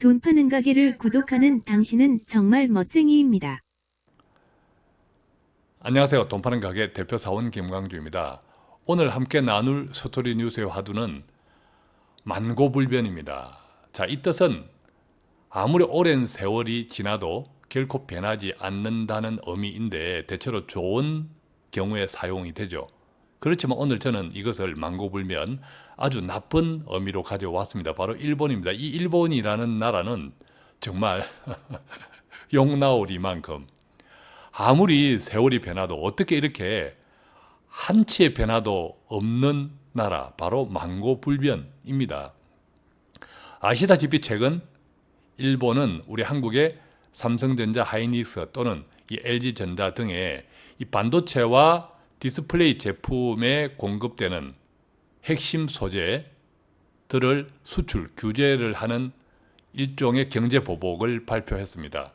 돈 파는 가게를 구독하는 당신은 정말 멋쟁이입니다. 안녕하세요. 돈 파는 가게 대표 사원 김광주입니다. 오늘 함께 나눌 스토리 뉴스의 화두는 만고불변입니다. 자, 이 뜻은 아무리 오랜 세월이 지나도 결코 변하지 않는다는 의미인데 대체로 좋은 경우에 사용이 되죠. 그렇지만 오늘 저는 이것을 만고불변 아주 나쁜 의미로 가져왔습니다. 바로 일본입니다. 이 일본이라는 나라는 정말 용나오리만큼 아무리 세월이 변화도 어떻게 이렇게 한치의 변화도 없는 나라, 바로 만고불변입니다. 아시다시피 최근 일본은 우리 한국의 삼성전자, 하이닉스 또는 이 LG전자 등의 이 반도체와 디스플레이 제품에 공급되는 핵심 소재들을 수출 규제를 하는 일종의 경제 보복을 발표했습니다.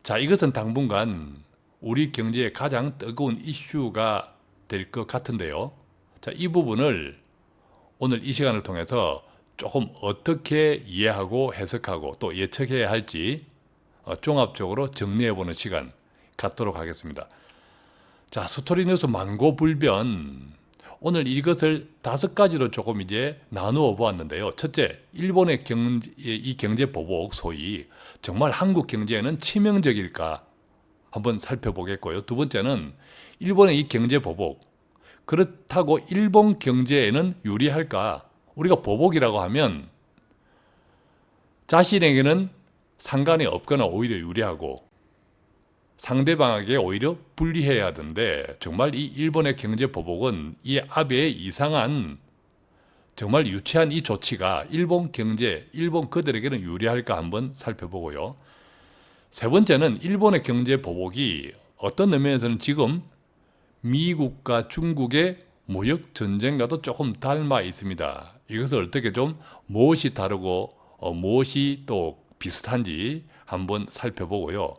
자, 이것은 당분간 우리 경제의 가장 뜨거운 이슈가 될 것 같은데요. 자, 이 부분을 오늘 이 시간을 통해서 조금 어떻게 이해하고 해석하고 또 예측해야 할지 종합적으로 정리해보는 시간 갖도록 하겠습니다. 자, 스토리 뉴스 만고불변. 오늘 이것을 5가지로 조금 이제 나누어 보았는데요. 첫째, 일본의 이 경제 보복 소위 정말 한국 경제에는 치명적일까 한번 살펴보겠고요. 두 번째는 일본의 이 경제 보복, 그렇다고 일본 경제에는 유리할까? 우리가 보복이라고 하면 자신에게는 상관이 없거나 오히려 유리하고 상대방에게 오히려 불리해야 하던데, 정말 이 일본의 경제 보복은 이 아베의 이상한 정말 유치한 이 조치가 일본 경제, 일본 그들에게는 유리할까 한번 살펴보고요. 세 번째는 일본의 경제 보복이 어떤 의미에서는 지금 미국과 중국의 무역 전쟁과도 조금 닮아 있습니다. 이것을 어떻게 좀 무엇이 다르고 무엇이 또 비슷한지 한번 살펴보고요.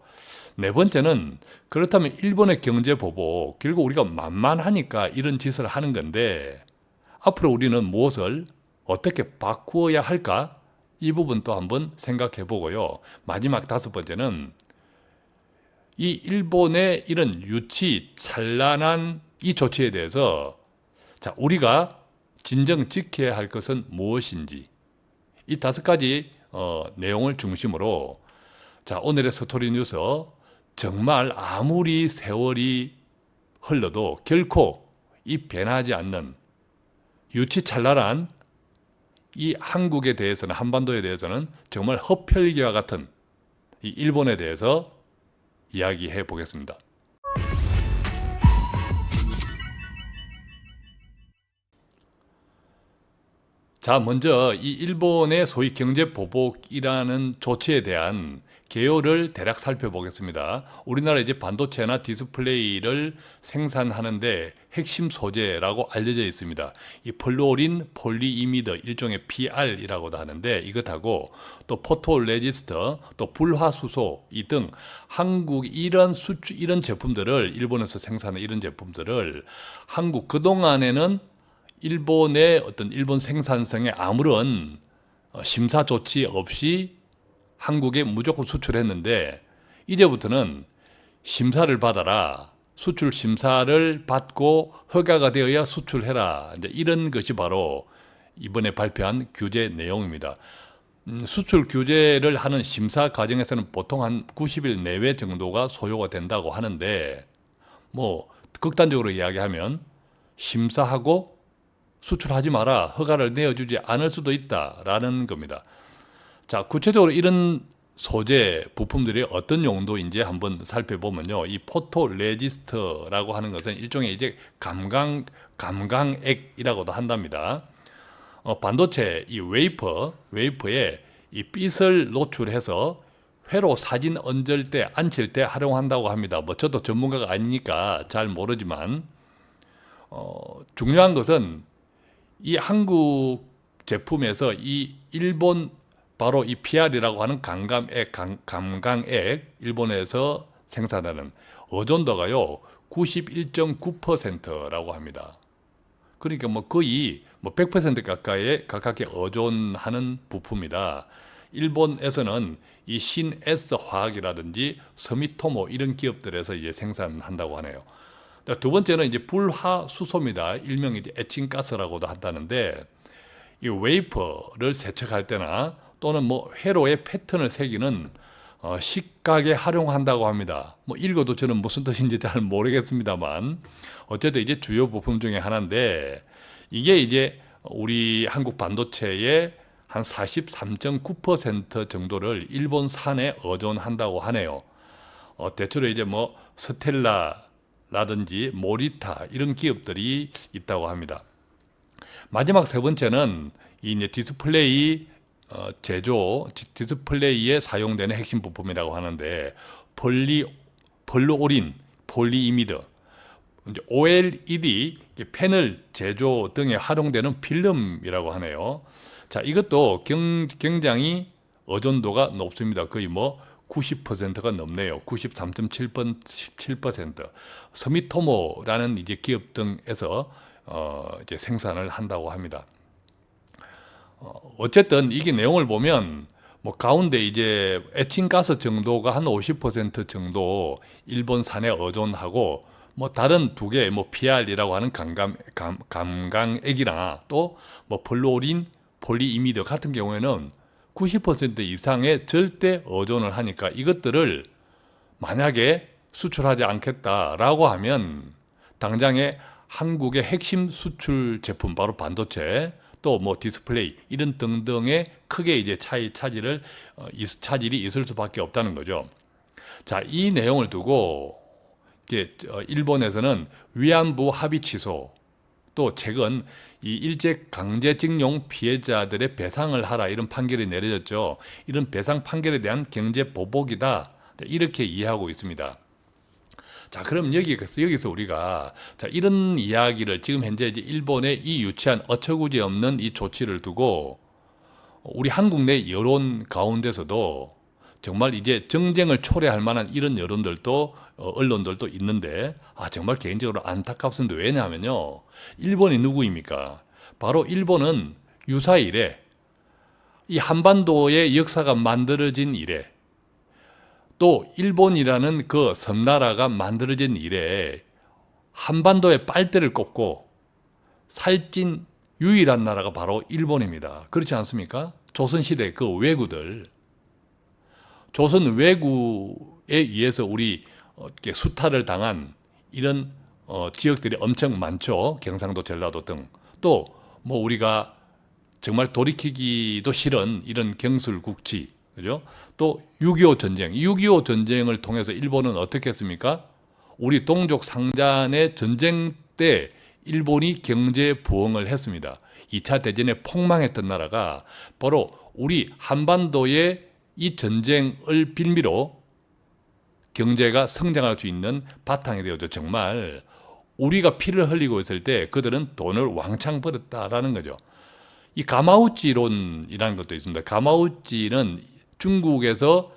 네 번째는 그렇다면 일본의 경제 보복, 결국 우리가 만만하니까 이런 짓을 하는 건데 앞으로 우리는 무엇을 어떻게 바꾸어야 할까? 이 부분도 한번 생각해 보고요. 마지막 5번째는 이 일본의 이런 유치 찬란한 이 조치에 대해서 자, 우리가 진정 지켜야 할 것은 무엇인지, 이 5가지 내용을 중심으로 자, 오늘의 스토리 뉴스, 정말 아무리 세월이 흘러도 결코 이 변하지 않는 유치찬란한 이 한국에 대해서는, 한반도에 대해서는 정말 흡혈귀와 같은 이 일본에 대해서 이야기해 보겠습니다. 자, 먼저 이 일본의 소위 경제 보복이라는 조치에 대한 개요를 대략 살펴보겠습니다. 우리나라 이제 반도체나 디스플레이를 생산하는데 핵심 소재라고 알려져 있습니다. 이 플루오린 폴리이미드, 일종의 PR이라고도 하는데, 이것하고 또 포토레지스터, 또 불화수소 이 등 한국 이런 제품들을, 일본에서 생산하는 이런 제품들을 한국 그동안에는 일본의 어떤 일본 생산성에 아무런 심사 조치 없이 한국에 무조건 수출했는데, 이제부터는 심사를 받아라, 수출 심사를 받고 허가가 되어야 수출해라, 이제 이런 것이 바로 이번에 발표한 규제 내용입니다. 수출 규제를 하는 심사 과정에서는 보통 한 90일 내외 정도가 소요가 된다고 하는데, 뭐 극단적으로 이야기하면 심사하고 수출하지 마라, 허가를 내어주지 않을 수도 있다라는 겁니다. 자, 구체적으로 이런 소재 부품들이 어떤 용도인지 한번 살펴보면요. 이 포토레지스터라고 하는 것은 일종의 이제 감광액이라고도 한답니다. 반도체 이 웨이퍼에 이 빛을 노출해서 회로 사진 얹을 때, 앉힐 때 활용한다고 합니다. 뭐 저도 전문가가 아니니까 잘 모르지만 중요한 것은 이 한국 제품에서 이 일본, 바로 이 PR이라고 하는 감광액, 일본에서 생산하는 어존도가요 91.9%라고 합니다. 그러니까 뭐 거의 100% 가깝게 어존하는 부품이다. 일본에서는 이 신에스 화학이라든지 서미토모 이런 기업들에서 이제 생산한다고 하네요. 두 번째는 이제 불화수소입니다. 일명 이제 에칭가스라고도 한다는데 이 웨이퍼를 세척할 때나 또는 뭐 회로의 패턴을 새기는 식각에 활용한다고 합니다. 뭐 읽어도 저는 무슨 뜻인지 잘 모르겠습니다만 어쨌든 이제 주요 부품 중에 하나인데 이게 이제 우리 한국 반도체의 한 43.9% 정도를 일본산에 의존한다고 하네요. 대체로 이제 뭐 스텔라라든지 모리타 이런 기업들이 있다고 합니다. 마지막 세 번째는 이 이제 디스플레이 제조, 디스플레이에 사용되는 핵심 부품이라고 하는데 폴리오린, 폴리이미드, 이제 OLED 패널 제조 등에 활용되는 필름이라고 하네요. 자, 이것도 굉장히 의존도가 높습니다. 거의 뭐 90%가 넘네요. 93.7%. 서미토모라는 이제 기업 등에서 이제 생산을 한다고 합니다. 어쨌든 이게 내용을 보면 뭐 가운데 이제 에칭가스 정도가 한 50% 정도 일본산에 의존하고 뭐 다른 두 개 뭐 PR이라고 하는 감강액이나 또 뭐 폴로린, 폴리이미드 같은 경우에는 90% 이상의 절대 의존을 하니까 이것들을 만약에 수출하지 않겠다라고 하면 당장에 한국의 핵심 수출 제품 바로 반도체 또 뭐 디스플레이 이런 등등의 크게 이제 차질이 있을 수밖에 없다는 거죠. 자, 이 내용을 두고 이게 일본에서는 위안부 합의 취소 또 최근 이 일제 강제징용 피해자들의 배상을 하라 이런 판결이 내려졌죠. 이런 배상 판결에 대한 경제 보복이다 이렇게 이해하고 있습니다. 자, 그럼 여기서 우리가 자, 이런 이야기를 지금 현재 이제 일본의 이 유치한 어처구니 없는 이 조치를 두고 우리 한국 내 여론 가운데서도 정말 이제 정쟁을 초래할 만한 이런 여론들도 언론들도 있는데 정말 개인적으로 안타깝습니다. 왜냐하면요, 일본이 누구입니까? 바로 일본은 유사 이래 이 한반도의 역사가 만들어진 이래 또 일본이라는 그 섬나라가 만들어진 이래 한반도에 빨대를 꼽고 살찐 유일한 나라가 바로 일본입니다. 그렇지 않습니까? 조선시대 그 왜구들, 조선 왜구에 의해서 우리 수탈을 당한 이런 지역들이 엄청 많죠. 경상도, 전라도 등. 또 뭐 우리가 정말 돌이키기도 싫은 이런 경술국지, 그죠? 또 6.25 전쟁, 6.25 전쟁을 통해서 일본은 어떻게 했습니까? 우리 동족 상잔의 전쟁 때 일본이 경제 부흥을 했습니다. 2차 대전에 폭망했던 나라가 바로 우리 한반도의 이 전쟁을 빌미로 경제가 성장할 수 있는 바탕이 되어서 정말 우리가 피를 흘리고 있을 때 그들은 돈을 왕창 벌었다라는 거죠. 이 가마우찌론이라는 것도 있습니다. 가마우찌는 중국에서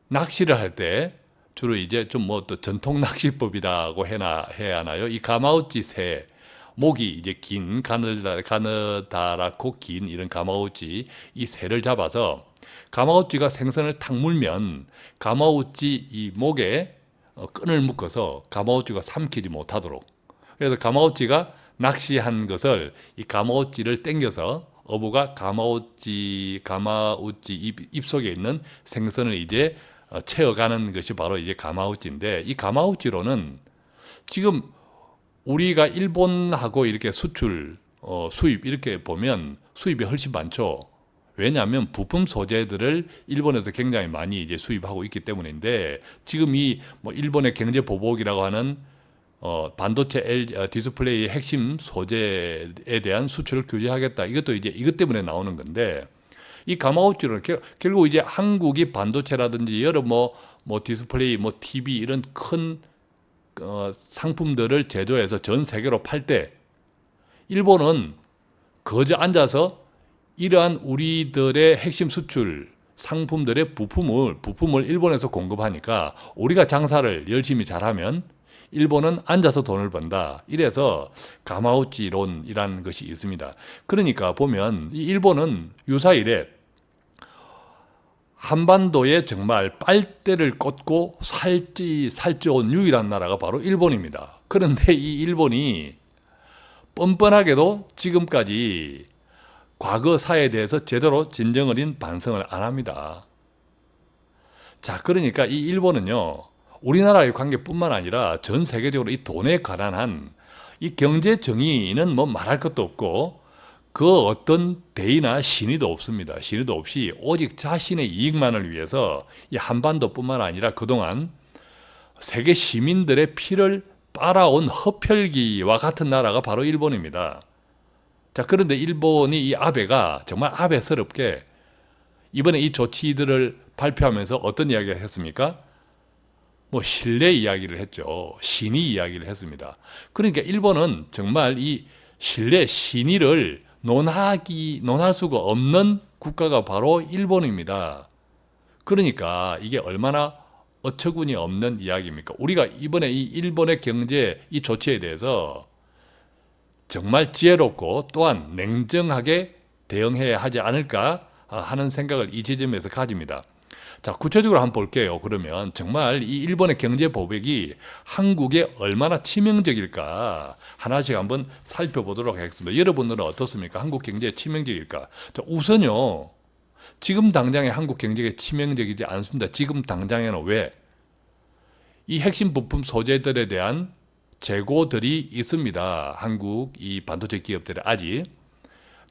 낚시를 할 때 주로 이제 좀 뭐 또 전통 낚시법이라고 해야 하나요? 이 가마우찌 새, 목이 이제 긴 가느다랗고 긴 이런 가마우찌 이 새를 잡아서 가마우찌가 생선을 탁 물면 가마우찌 이 목에 끈을 묶어서 가마우찌가 삼키지 못하도록, 그래서 가마우찌가 낚시한 것을 이 가마우찌를 당겨서 어부가 가마우찌 입속에 있는 생선을 이제 채워가는 것이 바로 이제 가마우찌인데, 이 가마우찌로는 지금 우리가 일본하고 이렇게 수출, 수입 이렇게 보면 수입이 훨씬 많죠. 왜냐하면 부품 소재들을 일본에서 굉장히 많이 이제 수입하고 있기 때문인데, 지금 이 뭐 일본의 경제 보복이라고 하는 반도체 디스플레이 핵심 소재에 대한 수출을 규제하겠다. 이것도 이제 이것 때문에 나오는 건데, 이 가마우찌로는 결국 이제 한국이 반도체라든지 여러 뭐 디스플레이, 뭐 TV 이런 큰 상품들을 제조해서 전 세계로 팔 때 일본은 거저 앉아서 이러한 우리들의 핵심 수출 상품들의 부품을 일본에서 공급하니까 우리가 장사를 열심히 잘하면 일본은 앉아서 돈을 번다. 이래서 가마우찌론이라는 것이 있습니다. 그러니까 보면 이 일본은 유사일에 한반도에 정말 빨대를 꽂고 살찌온 유일한 나라가 바로 일본입니다. 그런데 이 일본이 뻔뻔하게도 지금까지 과거 사에 대해서 제대로 진정 어린 반성을 안 합니다. 자, 그러니까 이 일본은요, 우리나라의 관계뿐만 아니라 전 세계적으로 이 돈에 관한 이 경제 정의는 뭐 말할 것도 없고 그 어떤 대의나 신의도 없습니다. 신의도 없이 오직 자신의 이익만을 위해서 이 한반도뿐만 아니라 그동안 세계 시민들의 피를 빨아온 흡혈귀와 같은 나라가 바로 일본입니다. 자, 그런데 일본이 이 아베가 정말 아베스럽게 이번에 이 조치들을 발표하면서 어떤 이야기를 했습니까? 뭐 신뢰 이야기를 했죠. 신의 이야기를 했습니다. 그러니까 일본은 정말 이 신뢰, 신의를 논할 수가 없는 국가가 바로 일본입니다. 그러니까 이게 얼마나 어처구니 없는 이야기입니까? 우리가 이번에 이 일본의 경제 이 조치에 대해서 정말 지혜롭고 또한 냉정하게 대응해야 하지 않을까 하는 생각을 이 지점에서 가집니다. 자, 구체적으로 한번 볼게요. 그러면 정말 이 일본의 경제 보복이 한국에 얼마나 치명적일까 하나씩 한번 살펴보도록 하겠습니다. 여러분들은 어떻습니까? 한국 경제에 치명적일까? 자, 우선요, 지금 당장에 한국 경제에 치명적이지 않습니다. 지금 당장에는 왜? 이 핵심 부품 소재들에 대한 재고들이 있습니다. 한국 이 반도체 기업들이 아직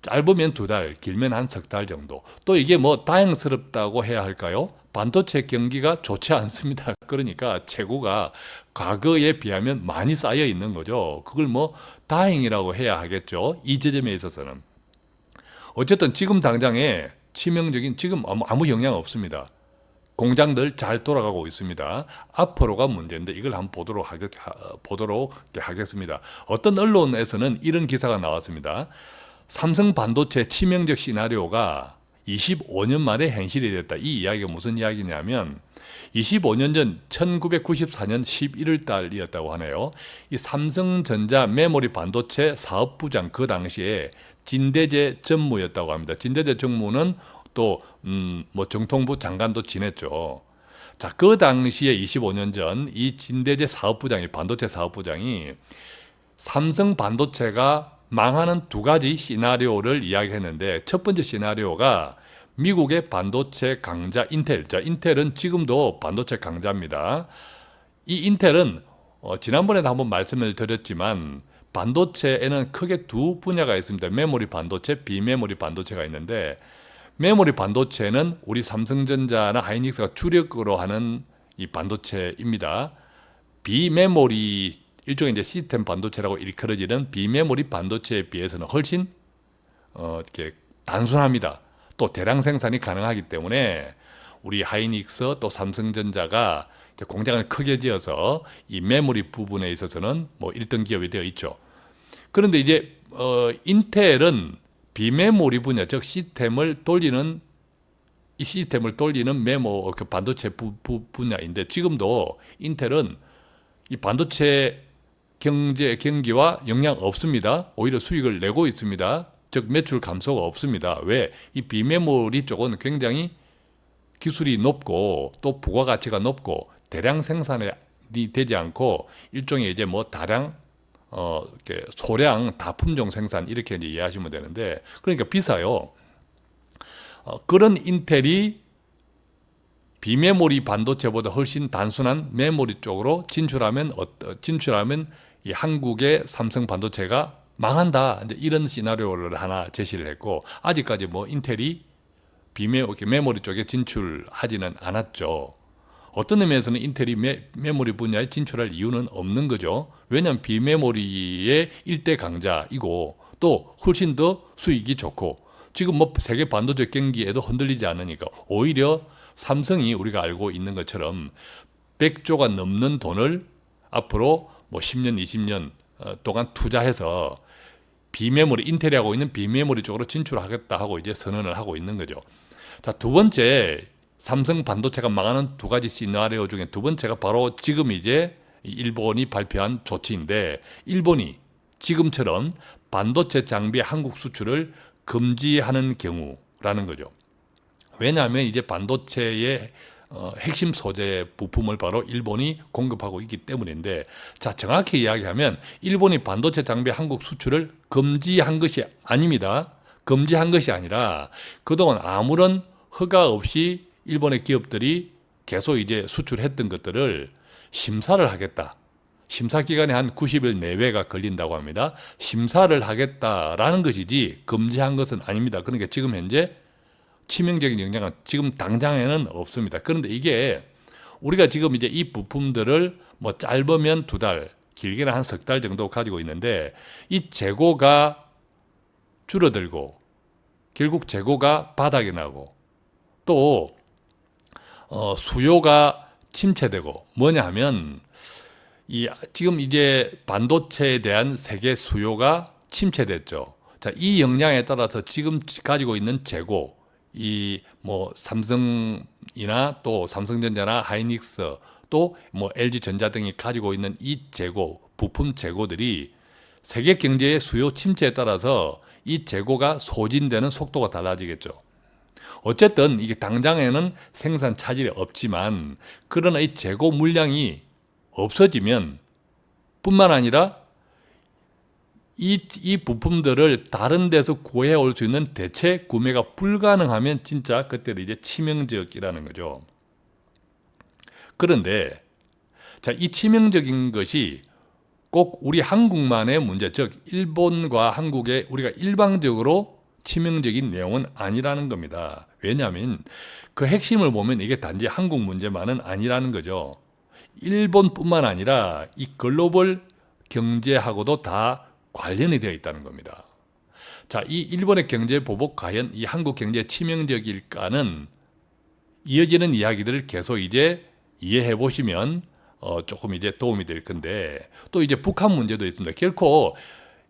짧으면 2달, 길면 한 3달 정도. 또 이게 뭐 다행스럽다고 해야 할까요? 반도체 경기가 좋지 않습니다. 그러니까 재고가 과거에 비하면 많이 쌓여 있는 거죠. 그걸 뭐 다행이라고 해야 하겠죠. 이 지점에 있어서는. 어쨌든 지금 당장에 치명적인 지금 아무 영향 없습니다. 공장들 잘 돌아가고 있습니다. 앞으로가 문제인데 이걸 한번 보도록 하겠습니다. 어떤 언론에서는 이런 기사가 나왔습니다. 삼성 반도체 치명적 시나리오가 25년 만에 현실이 됐다. 이 이야기가 무슨 이야기냐면 25년 전 1994년 11월 달이었다고 하네요. 이 삼성전자 메모리 반도체 사업부장 그 당시에 진대재 전무였다고 합니다. 진대재 전무는 또 뭐 정통부 장관도 지냈죠. 자, 그 당시에 25년 전 이 진대재 사업부장이 반도체 사업부장이 삼성 반도체가 망하는 2가지 시나리오를 이야기했는데 첫 번째 시나리오가 미국의 반도체 강자 인텔. 자, 인텔은 지금도 반도체 강자입니다. 이 인텔은 지난번에도 한번 말씀을 드렸지만 반도체에는 크게 2 분야가 있습니다. 메모리 반도체, 비메모리 반도체가 있는데 메모리 반도체는 우리 삼성전자나 하이닉스가 주력으로 하는 이 반도체입니다. 비메모리 일종의 이제 시스템 반도체라고 일컬어지는 비메모리 반도체에 비해서는 훨씬 이렇게 단순합니다. 또 대량 생산이 가능하기 때문에 우리 하이닉스 또 삼성전자가 공장을 크게 지어서 이 메모리 부분에 있어서는 뭐 1등 기업이 되어 있죠. 그런데 이제 인텔은 비메모리 분야, 즉 시스템을 돌리는 메모 그 반도체 분야인데 지금도 인텔은 이 반도체 경기와 영향 없습니다. 오히려 수익을 내고 있습니다. 즉 매출 감소가 없습니다. 왜? 이 비메모리 쪽은 굉장히 기술이 높고 또 부가가치가 높고 대량 생산이 되지 않고 일종의 이제 뭐 다량 이렇게 소량 다품종 생산 이렇게 이제 이해하시면 되는데 그러니까 비싸요. 그런 인텔이 비메모리 반도체보다 훨씬 단순한 메모리 쪽으로 진출하면 이 한국의 삼성 반도체가 망한다. 이제 이런 시나리오를 하나 제시를 했고 아직까지 뭐 인텔이 메모리 쪽에 진출하지는 않았죠. 어떤 의미에서는 인텔이 메모리 분야에 진출할 이유는 없는 거죠. 왜냐하면 비메모리의 1대 강자이고 또 훨씬 더 수익이 좋고 지금 뭐 세계 반도체 경기에도 흔들리지 않으니까 오히려 삼성이 우리가 알고 있는 것처럼 100조가 넘는 돈을 앞으로 뭐 10년, 20년 동안 투자해서 인텔이 하고 있는 비메모리 쪽으로 진출하겠다 하고 이제 선언을 하고 있는 거죠. 자, 2번째 삼성 반도체가 망하는 2가지 시나리오 중에 2번째가 바로 지금 이제 일본이 발표한 조치인데 일본이 지금처럼 반도체 장비 한국 수출을 금지하는 경우라는 거죠. 왜냐하면 이제 반도체의 핵심 소재 부품을 바로 일본이 공급하고 있기 때문인데, 자, 정확히 이야기하면 일본이 반도체 장비 한국 수출을 금지한 것이 아닙니다. 금지한 것이 아니라 그동안 아무런 허가 없이 일본의 기업들이 계속 이제 수출했던 것들을 심사를 하겠다. 심사 기간이 한 90일 내외가 걸린다고 합니다. 심사를 하겠다라는 것이지 금지한 것은 아닙니다. 그러니까 지금 현재 치명적인 영향은 지금 당장에는 없습니다. 그런데 이게 우리가 지금 이제 이 부품들을 뭐 짧으면 2달, 길게는 한 석 달 정도 가지고 있는데, 이 재고가 줄어들고 결국 재고가 바닥이 나고 또 수요가 침체되고, 뭐냐 하면 이 지금 이제 반도체에 대한 세계 수요가 침체됐죠. 자, 이 영향에 따라서 지금 가지고 있는 재고, 이 뭐 삼성이나 또 삼성전자나 하이닉스 또 뭐 LG전자 등이 가지고 있는 이 재고, 부품 재고들이 세계 경제의 수요 침체에 따라서 이 재고가 소진되는 속도가 달라지겠죠. 어쨌든 이게 당장에는 생산 차질이 없지만, 그러나 이 재고 물량이 없어지면 뿐만 아니라 이 부품들을 다른 데서 구해올 수 있는 대체 구매가 불가능하면 진짜 그때도 이제 치명적이라는 거죠. 그런데 자, 이 치명적인 것이 꼭 우리 한국만의 문제, 즉 일본과 한국에 우리가 일방적으로 치명적인 내용은 아니라는 겁니다. 왜냐하면 그 핵심을 보면 이게 단지 한국 문제만은 아니라는 거죠. 일본뿐만 아니라 이 글로벌 경제하고도 다 관련이 되어 있다는 겁니다. 자, 이 일본의 경제 보복 과연 이 한국 경제에 치명적일까는 이어지는 이야기들을 계속 이제 이해해 보시면 조금 이제 도움이 될 건데, 또 이제 북한 문제도 있습니다. 결코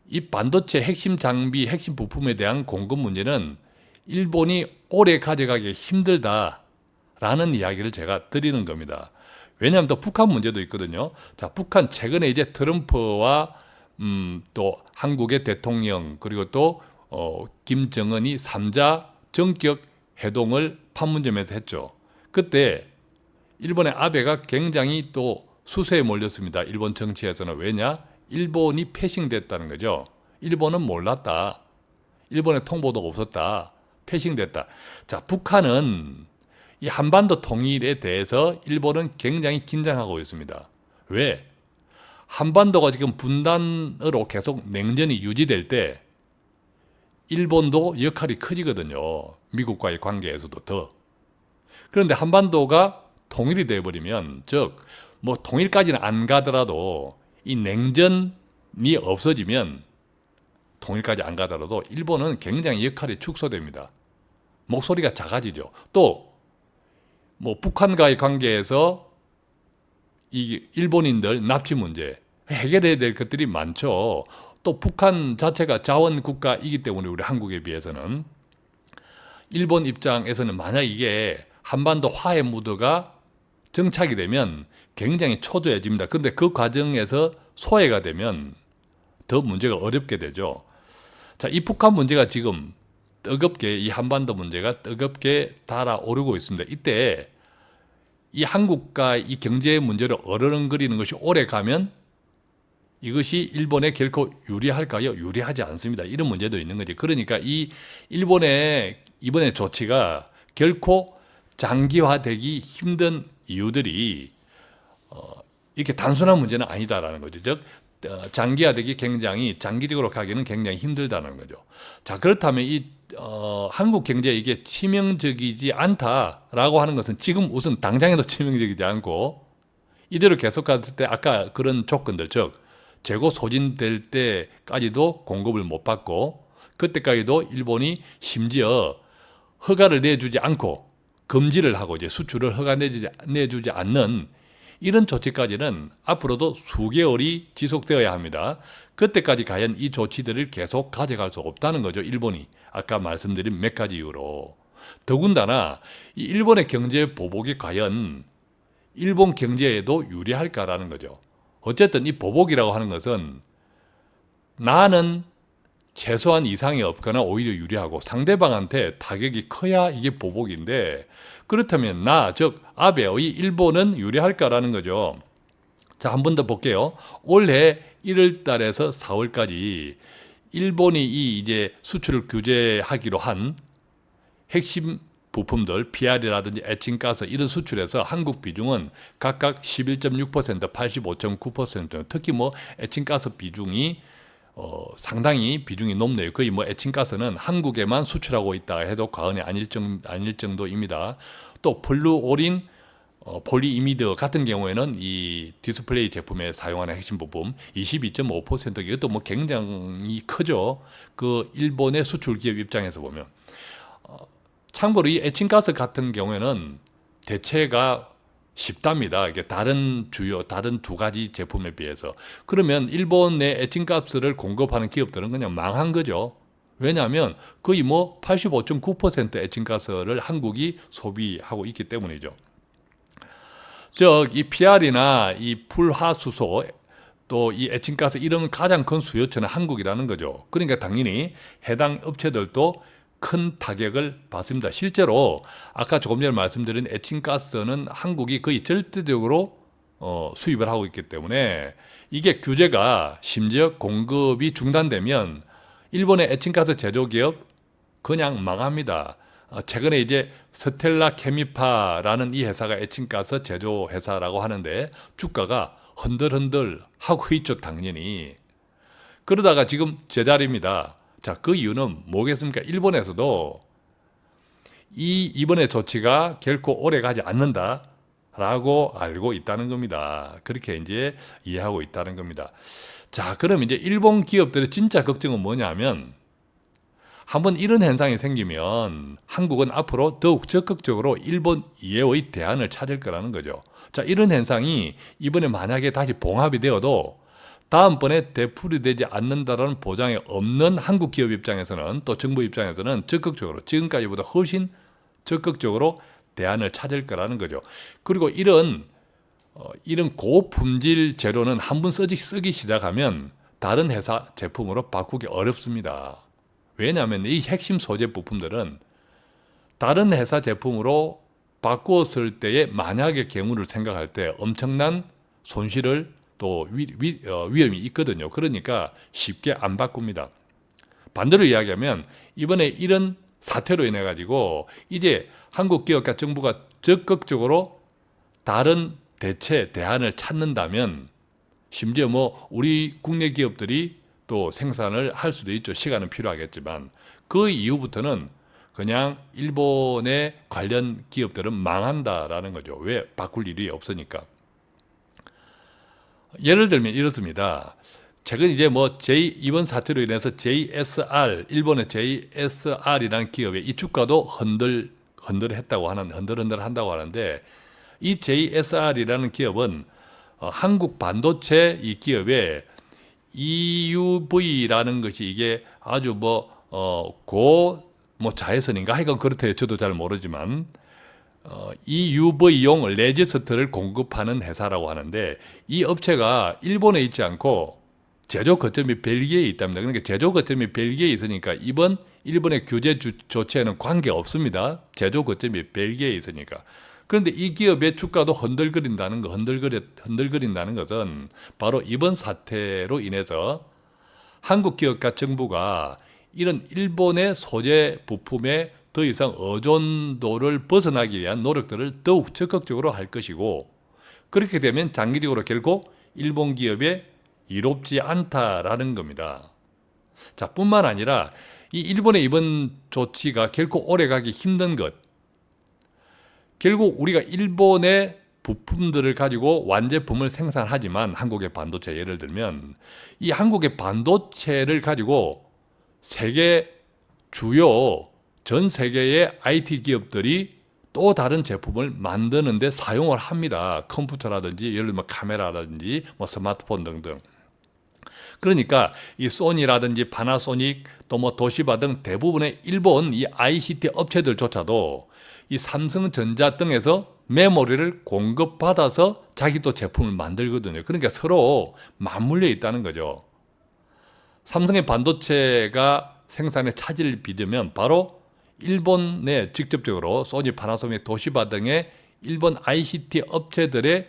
이 반도체 핵심 장비, 핵심 부품에 대한 공급 문제는 일본이 오래 가져가기 힘들다라는 이야기를 제가 드리는 겁니다. 왜냐하면 또 북한 문제도 있거든요. 자, 북한 최근에 이제 트럼프와 또 한국의 대통령 그리고 또 김정은이 3자 전격 회동을 판문점에서 했죠. 그때 일본의 아베가 굉장히 또 수세에 몰렸습니다. 일본 정치에서는. 왜냐? 일본이 패싱됐다는 거죠. 일본은 몰랐다. 일본의 통보도 없었다. 패싱됐다. 자, 북한은 이 한반도 통일에 대해서 일본은 굉장히 긴장하고 있습니다. 왜? 한반도가 지금 분단으로 계속 냉전이 유지될 때 일본도 역할이 커지거든요. 미국과의 관계에서도 더. 그런데 한반도가 통일이 돼버리면, 즉 뭐 통일까지는 안 가더라도 이 냉전이 없어지면, 통일까지 안 가더라도 일본은 굉장히 역할이 축소됩니다. 목소리가 작아지죠. 또 뭐 북한과의 관계에서 이 일본인들 납치 문제 해결해야 될 것들이 많죠. 또 북한 자체가 자원 국가이기 때문에 우리 한국에 비해서는, 일본 입장에서는 만약 이게 한반도 화해 무드가 정착이 되면 굉장히 초조해집니다. 그런데 그 과정에서 소외가 되면 더 문제가 어렵게 되죠. 자, 이 북한 문제가 지금 뜨겁게, 이 한반도 문제가 뜨겁게 달아오르고 있습니다. 이때 이 한국과 이 경제 문제를 어르렁거리는 것이 오래 가면 이것이 일본에 결코 유리할까요? 유리하지 않습니다. 이런 문제도 있는 거지. 그러니까 이 일본의 이번에 조치가 결코 장기화되기 힘든 이유들이 이렇게 단순한 문제는 아니다라는 거죠. 즉 장기화되기 굉장히 장기적으로 가기는 굉장히 힘들다는 거죠. 자, 그렇다면 이 한국 경제에 이게 치명적이지 않다라고 하는 것은 지금 우선 당장에도 치명적이지 않고, 이대로 계속 갔을 때 아까 그런 조건들, 즉 재고 소진될 때까지도 공급을 못 받고, 그때까지도 일본이 심지어 허가를 내주지 않고 금지를 하고 이제 수출을 내주지 않는 이런 조치까지는 앞으로도 수개월이 지속되어야 합니다. 그때까지 과연 이 조치들을 계속 가져갈 수 없다는 거죠, 일본이. 아까 말씀드린 몇 가지 이유로. 더군다나 이 일본의 경제 보복이 과연 일본 경제에도 유리할까라는 거죠. 어쨌든 이 보복이라고 하는 것은 나는 최소한 이상이 없거나 오히려 유리하고 상대방한테 타격이 커야 이게 보복인데 그렇다면 즉 아베의 일본은 유리할까라는 거죠. 자, 한 번 더 볼게요. 올해 1월 달에서 4월까지 일본이 이제 수출을 규제하기로 한 핵심 부품들, PR이라든지 에칭가스 이런 수출에서 한국 비중은 각각 11.6%, 85.9%, 특히 에칭가스 비중이 상당히 비중이 높네요. 거의 에칭가스는 한국에만 수출하고 있다 해도 과언이 아닐 정도입니다. 또 플루오린 폴리이미드 같은 경우에는 이 디스플레이 제품에 사용하는 핵심 부품 22.5%, 이것도 굉장히 크죠. 그 일본의 수출 기업 입장에서 보면. 참고로 이 에칭가스 같은 경우에는 대체가 쉽답니다. 이게 다른 두 가지 제품에 비해서. 그러면 일본의 에칭가스를 공급하는 기업들은 그냥 망한 거죠. 왜냐하면 거의 85.9% 에칭가스를 한국이 소비하고 있기 때문이죠. 이 PR이나 이 불화수소 또 이 에칭가스 이런 가장 큰 수요처는 한국이라는 거죠. 그러니까 당연히 해당 업체들도 큰 타격을 받습니다. 실제로 아까 조금 전에 말씀드린 에칭가스는 한국이 거의 절대적으로 수입을 하고 있기 때문에 이게 규제가 심지어 공급이 중단되면 일본의 에칭가스 제조기업 그냥 망합니다. 최근에 이제 스텔라 케미파라는 이 회사가 에칭가스 제조 회사라고 하는데 주가가 흔들흔들 하고 있죠, 당연히. 그러다가 지금 제자리입니다. 자, 그 이유는 뭐겠습니까? 일본에서도 이번의 조치가 결코 오래 가지 않는다라고 알고 있다는 겁니다. 그렇게 이제 이해하고 있다는 겁니다. 자, 그럼 이제 일본 기업들의 진짜 걱정은 뭐냐면 한번 이런 현상이 생기면 한국은 앞으로 더욱 적극적으로 일본 이해의 대안을 찾을 거라는 거죠. 자, 이런 현상이 이번에 만약에 다시 봉합이 되어도 다음번에 되풀이되지 않는다라는 보장이 없는 한국 기업 입장에서는 또 정부 입장에서는 적극적으로 지금까지보다 훨씬 적극적으로 대안을 찾을 거라는 거죠. 그리고 이런 고품질 재료는 한번 쓰기 시작하면 다른 회사 제품으로 바꾸기 어렵습니다. 왜냐하면 이 핵심 소재 부품들은 다른 회사 제품으로 바꾸었을 때의 만약의 경우를 생각할 때 엄청난 손실을 또 위험이 있거든요. 그러니까 쉽게 안 바꿉니다. 반대로 이야기하면 이번에 이런 사태로 인해 가지고 이제 한국 기업과 정부가 적극적으로 다른 대안을 찾는다면 심지어 우리 국내 기업들이 또 생산을 할 수도 있죠. 시간은 필요하겠지만 그 이후부터는 그냥 일본의 관련 기업들은 망한다라는 거죠. 왜? 바꿀 일이 없으니까. 예를 들면 이렇습니다. 최근 이제 이번 사태로 인해서 JSR, 일본의 JSR이라는 기업의 이 주가도 흔들흔들한다고 하는데 이 JSR이라는 기업은 한국 반도체 이 기업의 EUV라는 것이 이게 아주 자외선인가 하여간 그렇대요. 저도 잘 모르지만 EUV용 레지스트를 공급하는 회사라고 하는데 이 업체가 일본에 있지 않고 제조 거점이 벨기에에 있답니다. 그러니까 제조 거점이 벨기에에 있으니까 이번 일본의 규제 조치에는 관계 없습니다. 제조 거점이 벨기에에 있으니까. 그런데 이 기업의 주가도 흔들거린다는 것은 바로 이번 사태로 인해서 한국 기업과 정부가 이런 일본의 소재 부품에 더 이상 의존도를 벗어나기 위한 노력들을 더욱 적극적으로 할 것이고 그렇게 되면 장기적으로 결국 일본 기업에 이롭지 않다라는 겁니다. 자, 뿐만 아니라 이 일본의 이번 조치가 결코 오래가기 힘든 것, 결국 우리가 일본의 부품들을 가지고 완제품을 생산하지만 한국의 반도체 예를 들면 이 한국의 반도체를 가지고 전 세계의 IT 기업들이 또 다른 제품을 만드는데 사용을 합니다. 컴퓨터라든지 예를 들면 카메라라든지 스마트폰 등등. 그러니까 이 소니라든지 파나소닉 또 도시바 등 대부분의 일본 이 ICT 업체들조차도 이 삼성전자 등에서 메모리를 공급받아서 자기 또 제품을 만들거든요. 그러니까 서로 맞물려 있다는 거죠. 삼성의 반도체가 생산에 차질을 빚으면 바로 일본에 직접적으로 소니, 파나소닉, 도시바 등의 일본 ICT 업체들의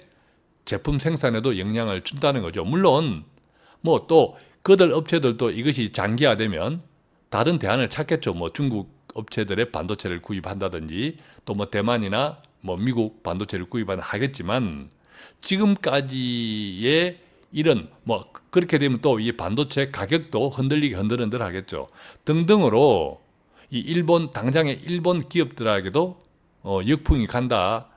제품 생산에도 영향을 준다는 거죠. 물론 뭐 또 그들 업체들도 이것이 장기화되면 다른 대안을 찾겠죠. 뭐 중국 업체들의 반도체를 구입한다든지 또 뭐 대만이나 뭐 미국 반도체를 구입하겠지만 지금까지의 이런 뭐 그렇게 되면 또 이 반도체 가격도 흔들흔들 하겠죠. 등등으로 이 일본 당장의 일본 기업들에게도 역풍이 간다.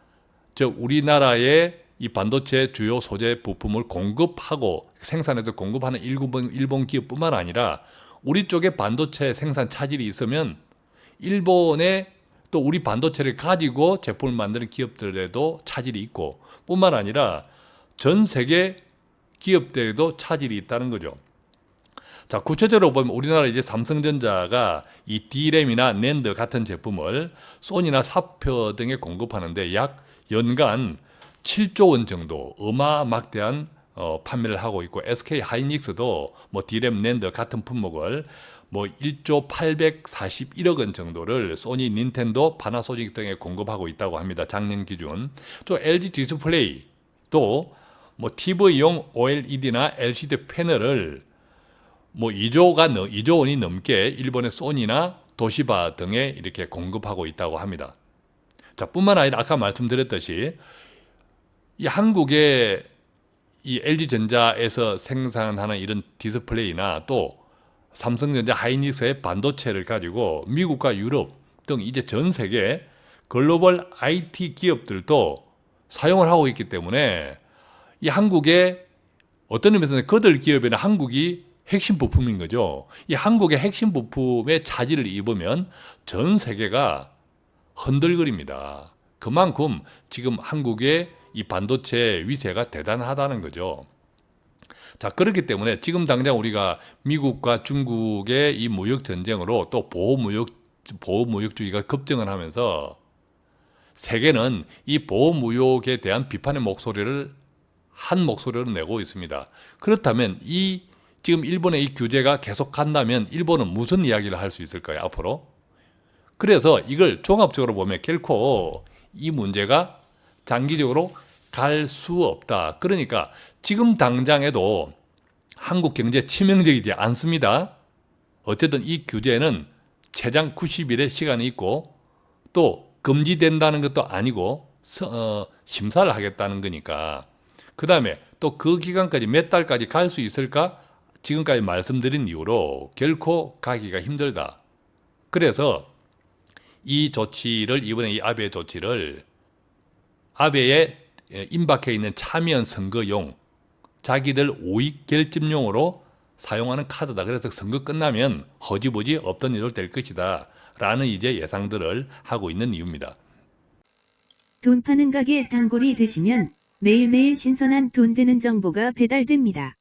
즉 우리나라의 이 반도체 주요 소재 부품을 공급하고 생산해서 공급하는 일본 기업뿐만 아니라 우리 쪽에 반도체 생산 차질이 있으면 일본에 또 우리 반도체를 가지고 제품을 만드는 기업들에도 차질이 있고 뿐만 아니라 전 세계 기업들에도 차질이 있다는 거죠. 자, 구체적으로 보면 우리나라 이제 삼성전자가 이 D램이나 낸드 같은 제품을 소니나 사표 등에 공급하는데 약 연간 7조 원 정도 어마막대한 판매를 하고 있고 SK 하이닉스도 뭐 D램, 낸드 같은 품목을 뭐 1조 841억 원 정도를 소니, 닌텐도, 파나소닉 등에 공급하고 있다고 합니다. 작년 기준. 또 LG 디스플레이 또 뭐 TV용 OLED나 LCD 패널을 뭐 2조 원이 넘게 일본의 소니나 도시바 등에 이렇게 공급하고 있다고 합니다. 자, 뿐만 아니라 아까 말씀드렸듯이 이 한국의 이 LG전자에서 생산하는 이런 디스플레이나 또 삼성전자 하이닉스의 반도체를 가지고 미국과 유럽 등 이제 전 세계 글로벌 IT 기업들도 사용을 하고 있기 때문에 이 한국의 어떤 의미에서는 그들 기업에는 한국이 핵심 부품인 거죠. 이 한국의 핵심 부품에 차질을 입으면 전 세계가 흔들거립니다. 그만큼 지금 한국의 이 반도체 위세가 대단하다는 거죠. 자, 그렇기 때문에 지금 당장 우리가 미국과 중국의 이 무역 전쟁으로 또 보호무역주의가 급증을 하면서 세계는 이 보호무역에 대한 비판의 목소리를 한 목소리로 내고 있습니다. 그렇다면 이 지금 일본의 이 규제가 계속 간다면 일본은 무슨 이야기를 할 수 있을까요, 앞으로? 그래서 이걸 종합적으로 보면 결코 이 문제가 장기적으로 갈 수 없다. 그러니까 지금 당장에도 한국 경제에 치명적이지 않습니다. 어쨌든 이 규제는 최장 90일의 시간이 있고 또 금지된다는 것도 아니고 심사를 하겠다는 거니까. 그 다음에 또 그 기간까지 몇 달까지 갈 수 있을까? 지금까지 말씀드린 이유로 결코 가기가 힘들다. 그래서 이 조치를 이번에 이 아베의 조치를 아베의 임박해 있는 참여연 선거용 자기들 우익 결집용으로 사용하는 카드다. 그래서 선거 끝나면 허지부지 없던 일로 될 것이다. 라는 이제 예상들을 하고 있는 이유입니다. 돈 파는 가게 단골이 되시면 매일매일 신선한 돈 되는 정보가 배달됩니다.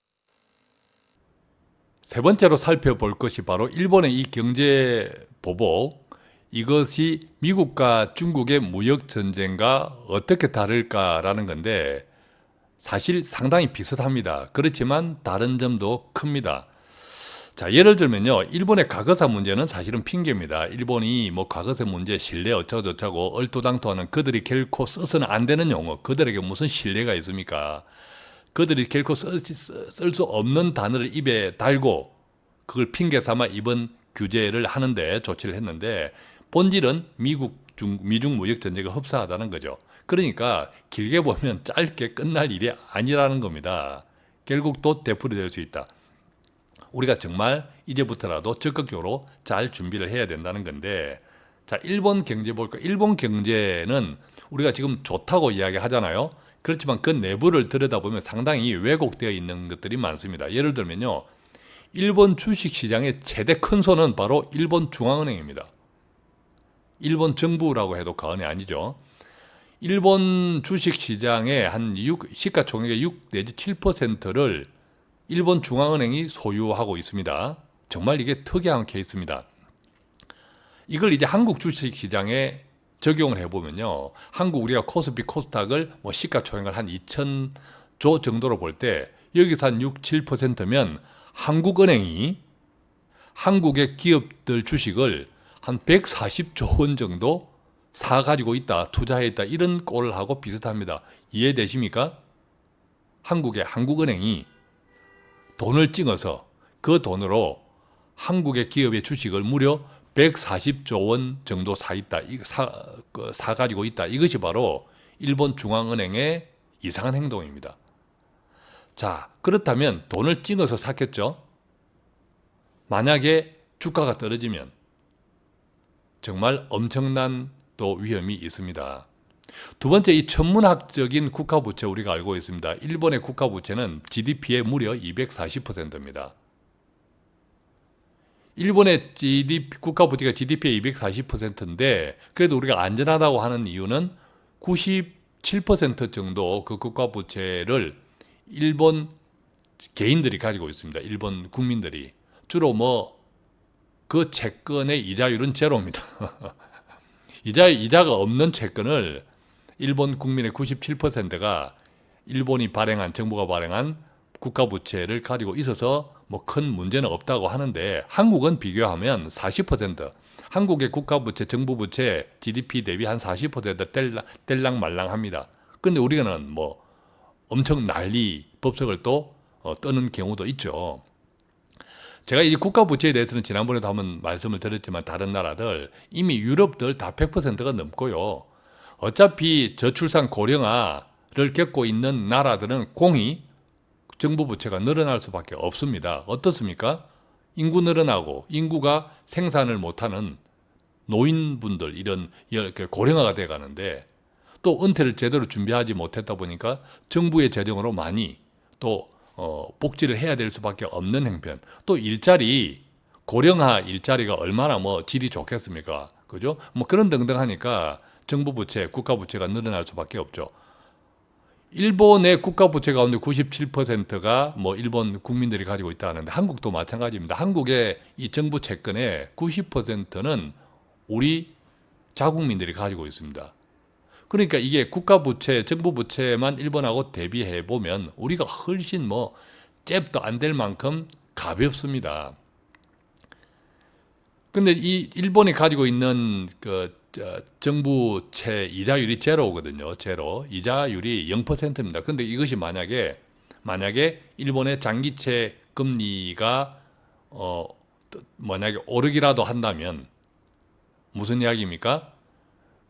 세 번째로 살펴볼 것이 바로 일본의 이 경제 보복, 이것이 미국과 중국의 무역 전쟁과 어떻게 다를까라는 건데 사실 상당히 비슷합니다. 그렇지만 다른 점도 큽니다. 자, 예를 들면요, 일본의 과거사 문제는 사실은 핑계입니다. 일본이 뭐 과거사 문제, 신뢰 어쩌고저쩌고 얼토당토하는 그들이 결코 써서는 안 되는 용어, 그들에게 무슨 신뢰가 있습니까? 그들이 결코 쓸 수 없는 단어를 입에 달고 그걸 핑계 삼아 이번 규제를 하는데 조치를 했는데 본질은 미중 무역 전쟁과 흡사하다는 거죠. 그러니까 길게 보면 짧게 끝날 일이 아니라는 겁니다. 결국 또 되풀이될 수 있다. 우리가 정말 이제부터라도 적극적으로 잘 준비를 해야 된다는 건데, 자, 일본 경제 볼까? 일본 경제는 우리가 지금 좋다고 이야기하잖아요. 그렇지만 그 내부를 들여다보면 상당히 왜곡되어 있는 것들이 많습니다. 예를 들면요, 일본 주식시장의 최대 큰 손은 바로 일본 중앙은행입니다. 일본 정부라고 해도 과언이 아니죠. 일본 주식시장의 시가총액의 6 내지 7%를 일본 중앙은행이 소유하고 있습니다. 정말 이게 특이한 케이스입니다. 이걸 이제 한국 주식시장에 적용을 해보면요, 우리가 코스피 코스닥을 뭐 시가총액을 한 2,000조 정도로 볼 때 여기서 한 6, 7%면 한국은행이 한국의 기업들 주식을 한 140조 원 정도 사가지고 있다, 투자했다, 이런 꼴하고 비슷합니다. 이해되십니까? 한국은행이 돈을 찍어서 그 돈으로 한국의 기업의 주식을 무려 140조 원 정도 사가지고 있다. 이것이 바로 일본 중앙은행의 이상한 행동입니다. 자, 그렇다면 돈을 찍어서 샀겠죠? 만약에 주가가 떨어지면 정말 엄청난 또 위험이 있습니다. 두 번째, 이 천문학적인 국가부채 우리가 알고 있습니다. 일본의 국가부채는 GDP의 무려 240%입니다. 일본의 국가부채가 GDP의 240%인데 그래도 우리가 안전하다고 하는 이유는 97% 정도 그 국가부채를 일본 개인들이 가지고 있습니다. 일본 국민들이. 주로 그 채권의 이자율은 제로입니다. 이자가 없는 채권을 일본 국민의 97%가 일본이 정부가 발행한 국가부채를 가지고 있어서 큰 문제는 없다고 하는데, 한국은 비교하면 40%, 한국의 국가부채, 정부부채 GDP 대비 한 40% 뗄랑말랑합니다. 그런데 우리는 엄청 법석을 또 떠는 경우도 있죠. 제가 이 국가부채에 대해서는 지난번에도 한번 말씀을 드렸지만 다른 나라들, 이미 유럽들 다 100%가 넘고요. 어차피 저출산 고령화를 겪고 있는 나라들은 공히 정부 부채가 늘어날 수밖에 없습니다. 어떻습니까? 인구 늘어나고 인구가 생산을 못하는 노인분들, 이렇게 고령화가 돼 가는데, 또 은퇴를 제대로 준비하지 못했다 보니까 정부의 재정으로 많이 또 복지를 해야 될 수밖에 없는 형편. 또 고령화 일자리가 얼마나 질이 좋겠습니까? 그죠? 그런 등등 하니까 정부 부채, 국가 부채가 늘어날 수밖에 없죠. 일본의 국가 부채 가운데 97%가 일본 국민들이 가지고 있다 하는데, 한국도 마찬가지입니다. 한국의 이 정부 채권의 90%는 우리 자국민들이 가지고 있습니다. 그러니까 이게 국가 부채, 정부 부채만 일본하고 대비해 보면 우리가 훨씬 잽도 안 될 만큼 가볍습니다. 근데 이 일본이 가지고 있는 정부채 이자율이 제로거든요. 제로. 이자율이 0%입니다. 근데 이것이 만약에 일본의 장기채 금리가 만약에 오르기라도 한다면 무슨 이야기입니까?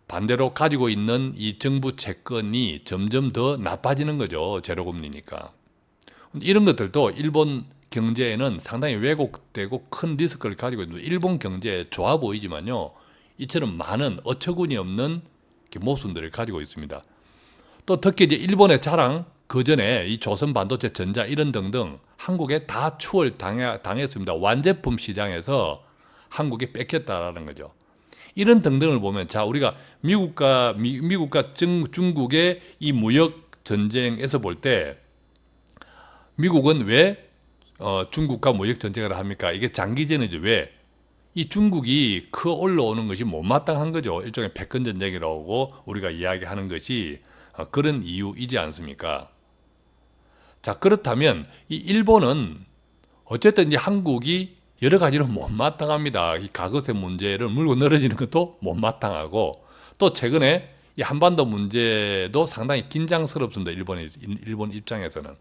반대로 가지고 있는 이 정부 채권이 점점 더 나빠지는 거죠. 제로금리니까. 이런 것들도 일본 경제에는 상당히 왜곡되고 큰 리스크를 가지고 있는데, 일본 경제 좋아 보이지만요, 이처럼 많은 어처구니 없는 모순들을 가지고 있습니다. 또 특히 이제 일본의 자랑, 그 전에 이 조선 반도체, 전자 이런 등등 한국에 다 당했습니다. 완제품 시장에서 한국이 뺏겼다라는 거죠. 이런 등등을 보면, 자, 우리가 미국과 중국의 이 무역 전쟁에서 볼 때 미국은 왜 중국과 무역 전쟁을 합니까? 이게 장기전이죠. 왜? 이 중국이 올라오는 것이 못마땅한 거죠. 일종의 패권 전쟁이라고 우리가 이야기하는 것이 그런 이유이지 않습니까? 자, 그렇다면 이 일본은 어쨌든 이제 한국이 여러 가지로 못마땅합니다. 이 가거세 문제를 물고 늘어지는 것도 못마땅하고, 또 최근에 이 한반도 문제도 상당히 긴장스럽습니다. 일본 입장에서는.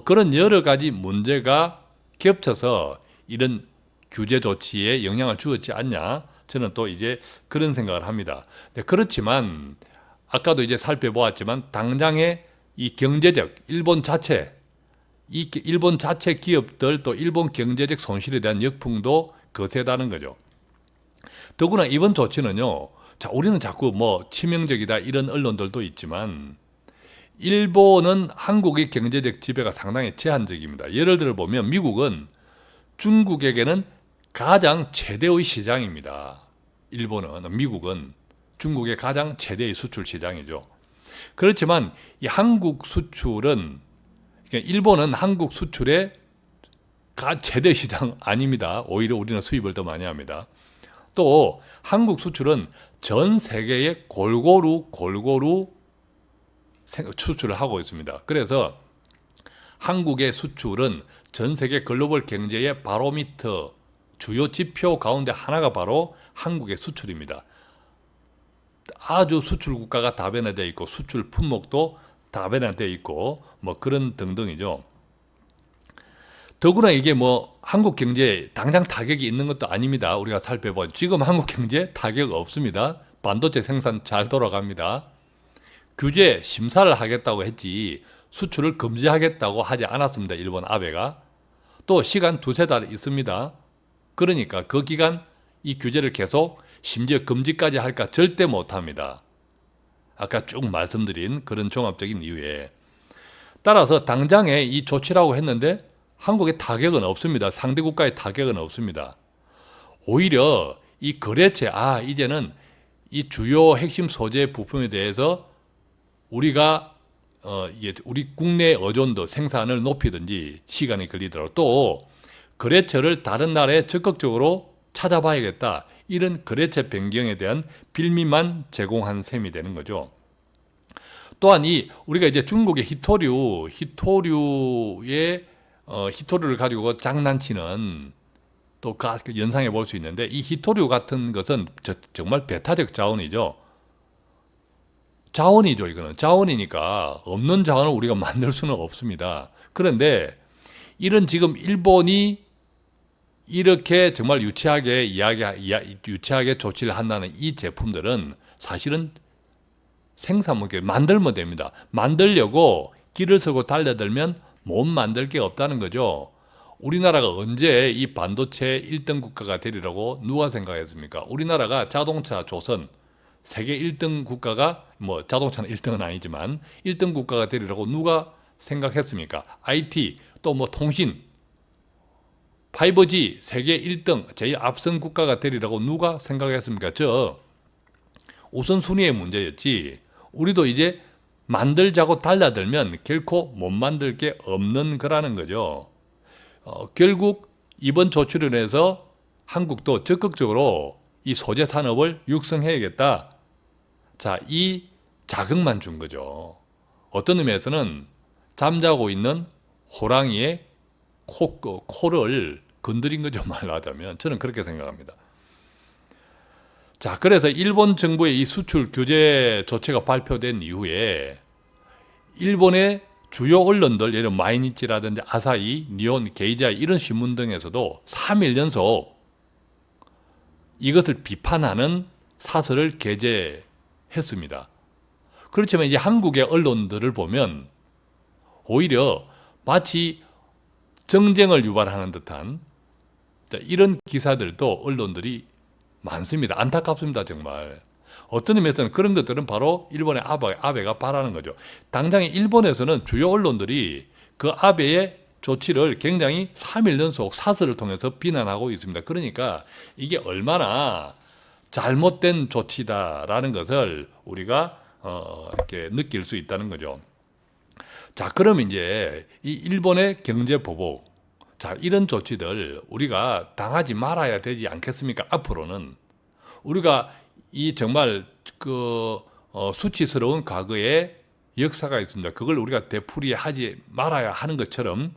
그런 여러 가지 문제가 겹쳐서 이런 규제 조치에 영향을 주었지 않냐? 저는 또 이제 그런 생각을 합니다. 네, 그렇지만 아까도 이제 살펴보았지만 당장의 이 경제적 일본 자체 기업들, 또 일본 경제적 손실에 대한 역풍도 거세다는 거죠. 더구나 이번 조치는요, 자, 우리는 자꾸 치명적이다 이런 언론들도 있지만, 일본은 한국의 경제적 지배가 상당히 제한적입니다. 예를 들어 보면 미국은 중국에게는 가장 최대의 시장입니다. 미국은 중국의 가장 최대의 수출 시장이죠. 그렇지만 이 한국 수출은, 그러니까 일본은 한국 수출의 최대 시장 아닙니다. 오히려 우리는 수입을 더 많이 합니다. 또 한국 수출은 전 세계에 골고루 수출을 하고 있습니다. 그래서 한국의 수출은 전 세계 글로벌 경제의 바로미터 주요 지표 가운데 하나가 바로 한국의 수출입니다. 아주 수출 국가가 다변화되어 있고 수출 품목도 다변화되어 있고 뭐 그런 등등이죠. 더구나 이게 뭐 한국 경제에 당장 타격이 있는 것도 아닙니다. 우리가 살펴보면 지금 한국 경제에 타격 없습니다. 반도체 생산 잘 돌아갑니다. 규제 심사를 하겠다고 했지 수출을 금지하겠다고 하지 않았습니다. 일본 아베가. 또 시간 두세 달 있습니다. 그러니까 그 기간 이 규제를 계속 심지어 금지까지 할까 절대 못합니다. 아까 쭉 말씀드린 그런 종합적인 이유에 따라서 당장에 이 조치라고 했는데 한국의 타격은 없습니다. 상대 국가의 타격은 없습니다. 오히려 이 거래체, 이제는 이 주요 핵심 소재 부품에 대해서 우리가 우리 국내 의존도 생산을 높이든지 시간이 걸리더라도 또 거래처를 다른 나라에 적극적으로 찾아봐야겠다. 이런 거래처 변경에 대한 빌미만 제공한 셈이 되는 거죠. 또한 우리가 이제 중국의 히토류를 가지고 장난치는 또 연상해 볼 수 있는데 이 히토류 같은 것은 정말 배타적 자원이죠. 자원이죠, 이거는. 자원이니까 없는 자원을 우리가 만들 수는 없습니다. 그런데 이런 지금 일본이 이렇게 정말 유치하게 조치를 한다는 이 제품들은 사실은 만들면 됩니다. 만들려고 길을 서고 달려들면 못 만들 게 없다는 거죠. 우리나라가 언제 이 반도체 1등 국가가 되리라고 누가 생각했습니까? 우리나라가 자동차 조선 세계 1등 국가가 자동차는 1등은 아니지만 1등 국가가 되리라고 누가 생각했습니까? IT 또 통신 5G 세계 1등 제일 앞선 국가가 되리라고 누가 생각했습니까? 우선순위의 문제였지. 우리도 이제 만들자고 달려들면 결코 못 만들 게 없는 거라는 거죠. 결국 이번 조치를 해서 한국도 적극적으로 이 소재 산업을 육성해야겠다. 자, 이 자극만 준 거죠. 어떤 의미에서는 잠자고 있는 호랑이의 코를 건드린 거죠, 말로 하자면. 저는 그렇게 생각합니다. 자, 그래서 일본 정부의 이 수출 규제 조치가 발표된 이후에 일본의 주요 언론들, 예를 들어 마이니치라든지 아사히, 니온, 게이자이 이런 신문 등에서도 3일 연속 이것을 비판하는 사설을 게재했습니다. 그렇지만 이제 한국의 언론들을 보면 오히려 마치 정쟁을 유발하는 듯한 이런 기사들도 언론들이 많습니다. 안타깝습니다, 정말. 어떤 의미에서는 그런 것들은 바로 일본의 아베가 바라는 거죠. 당장에 일본에서는 주요 언론들이 그 아베의 조치를 굉장히 3일 연속 사설을 통해서 비난하고 있습니다. 그러니까 이게 얼마나 잘못된 조치다라는 것을 우리가 이렇게 느낄 수 있다는 거죠. 자, 그럼 이제 이 일본의 경제 보복, 자, 이런 조치들 우리가 당하지 말아야 되지 않겠습니까? 앞으로는 우리가 이 정말 수치스러운 과거의 역사가 있습니다. 그걸 우리가 되풀이하지 말아야 하는 것처럼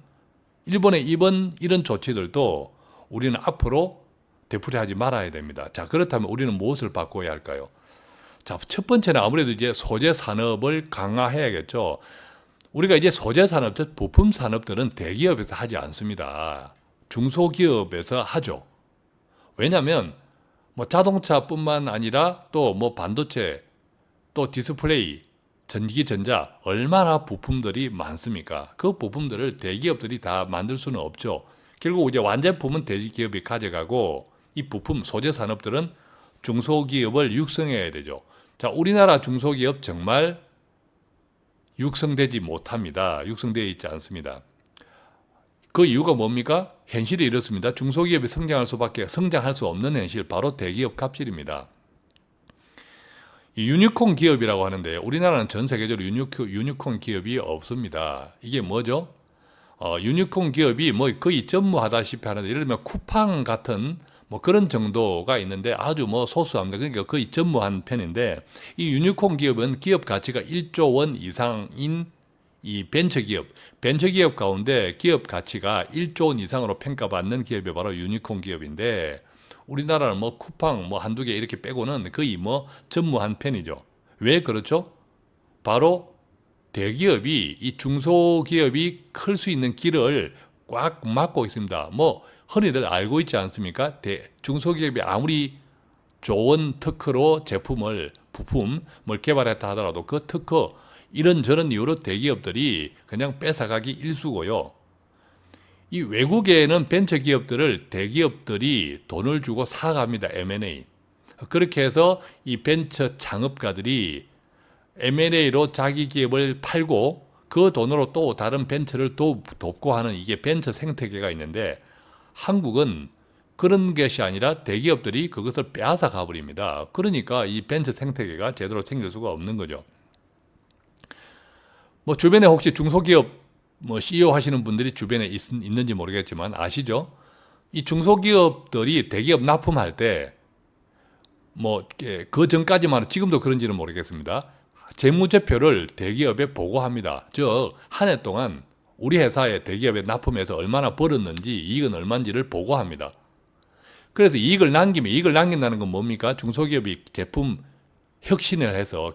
일본의 이런 조치들도 우리는 앞으로 되풀이하지 말아야 됩니다. 자, 그렇다면 우리는 무엇을 바꿔야 할까요? 자, 첫 번째는 아무래도 이제 소재 산업을 강화해야겠죠. 우리가 이제 소재 산업, 부품 산업들은 대기업에서 하지 않습니다. 중소기업에서 하죠. 왜냐하면 자동차뿐만 아니라 또 반도체, 또 디스플레이, 전기전자 얼마나 부품들이 많습니까? 그 부품들을 대기업들이 다 만들 수는 없죠. 결국 이제 완제품은 대기업이 가져가고 이 부품 소재 산업들은 중소기업을 육성해야 되죠. 자, 우리나라 중소기업 정말 육성되지 못합니다. 육성되어 있지 않습니다. 그 이유가 뭡니까? 현실이 이렇습니다. 중소기업이 성장할 수 없는 현실, 바로 대기업 갑질입니다. 이 유니콘 기업이라고 하는데 우리나라는 전 세계적으로 유니콘 기업이 없습니다. 이게 뭐죠? 유니콘 기업이 거의 전무하다시피 하는데 예를 들면 쿠팡 같은 그런 정도가 있는데 아주 소수합니다. 그러니까 거의 전무한 편인데 이 유니콘 기업은 기업 가치가 1조 원 이상인 이 벤처기업 가운데 기업 가치가 1조 원 이상으로 평가받는 기업이 바로 유니콘 기업인데 우리나라는 뭐 쿠팡 뭐 한두 개 이렇게 빼고는 거의 뭐 전무한 편이죠. 왜 그렇죠? 바로 대기업이 이 중소기업이 클 수 있는 길을 꽉 막고 있습니다. 뭐 흔히들 알고 있지 않습니까? 중소기업이 아무리 좋은 특허로 부품을 개발했다 하더라도 그 특허 이런저런 이유로 대기업들이 그냥 뺏어가기 일쑤고요. 이 외국에는 벤처기업들을 대기업들이 돈을 주고 사갑니다. M&A. 그렇게 해서 이 벤처 창업가들이 M&A로 자기 기업을 팔고 그 돈으로 또 다른 벤처를 또 돕고 하는 이게 벤처 생태계가 있는데 한국은 그런 것이 아니라 대기업들이 그것을 빼앗아 가버립니다. 그러니까 이 벤처 생태계가 제대로 생길 수가 없는 거죠. 뭐 주변에 혹시 중소기업 뭐 CEO 하시는 분들이 주변에 있는지 모르겠지만 아시죠? 이 중소기업들이 대기업 납품할 때 뭐 그 전까지만 지금도 그런지는 모르겠습니다. 재무제표를 대기업에 보고합니다. 즉 한 해 동안 우리 회사에 대기업에 납품해서 얼마나 벌었는지 이익은 얼마인지를 보고합니다. 그래서 이익을 남긴다는 건 뭡니까? 중소기업이 제품 혁신을 해서